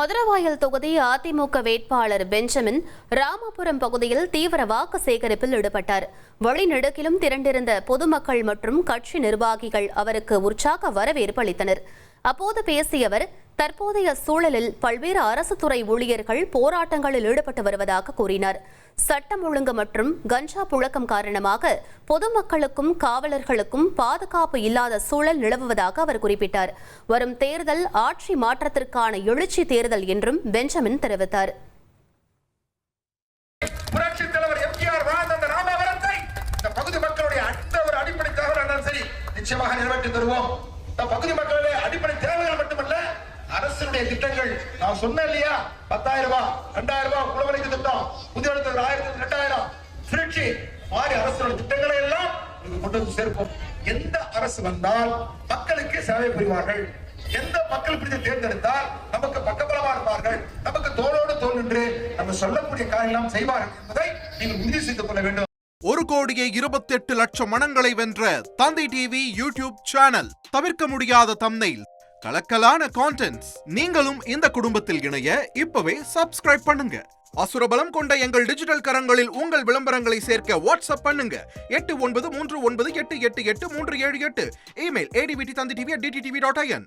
மதுரவாயல் தொகுதி அதிமுக வேட்பாளர் பெஞ்சமின் ராமபுரம் பகுதியில் தீவிர வாக்கு சேகரிப்பில் ஈடுபட்டார். வழிநெடுக்கிலும் திரண்டிருந்த பொதுமக்கள் மற்றும் கட்சி நிர்வாகிகள் அவருக்கு உற்சாக வரவேற்பு அளித்தனர். அப்போது பேசிய அவர், தற்போதைய சூழலில் பல்வேறு அரசு துறை ஊழியர்கள் போராட்டங்களில் ஈடுபட்டு வருவதாக கூறினார். சட்டம் ஒழுங்கு மற்றும் கஞ்சா புழக்கம் காரணமாக பொதுமக்களுக்கும் காவலர்களுக்கும் பாதுகாப்பு இல்லாத சூழல் நிலவுவதாக அவர் குறிப்பிட்டார். வரும் தேர்தல் ஆட்சி மாற்றத்திற்கான எழுச்சி தேர்தல் என்றும் பெஞ்சமின் தெரிவித்தார். பகுதி மக்களுடைய அடிப்படை தேவைகள் மட்டுமல்ல, அரசுடைய திட்டங்கள் நான் சொன்னேன் இல்லையா, 10,000 ரூபாய், 2,000 ரூபாய் குலவலைக்கு திட்டம், புதிய 1000 சுழற்சி மாதிரி அரசுடைய திட்டங்களை எல்லாம் கொண்டு வந்து சேர்ப்போம். எந்த அரசு வந்தால் மக்களுக்கு சேவை புரிவார்கள், எந்த மக்கள் பிடித்து தேர்ந்தெடுத்தால் நமக்கு பக்கபலமா இருப்பார்கள், நமக்கு தோளோடு தோள் நின்று நம்ம சொல்லக்கூடிய காரியெல்லாம் செய்வார்கள் என்பதை நீங்கள் உறுதி செய்து கொள்ள வேண்டும். 1,28,00,000 மனங்களை வென்ற தந்தி டிவி யூடியூப் சேனல். தவிர்க்க முடியாத தம்ப்நெயில், கலக்கலான கான்டென்ட்ஸ். நீங்களும் இந்த குடும்பத்தில் இணைய இப்பவே சப்ஸ்கிரைப் பண்ணுங்க. அசுரபலம் கொண்ட எங்கள் டிஜிட்டல் கரங்களில் உங்கள் விளம்பரங்களை சேர்க்க வாட்ஸ்அப் பண்ணுங்க. 8939888838. Email advtthanditv@dttv.in.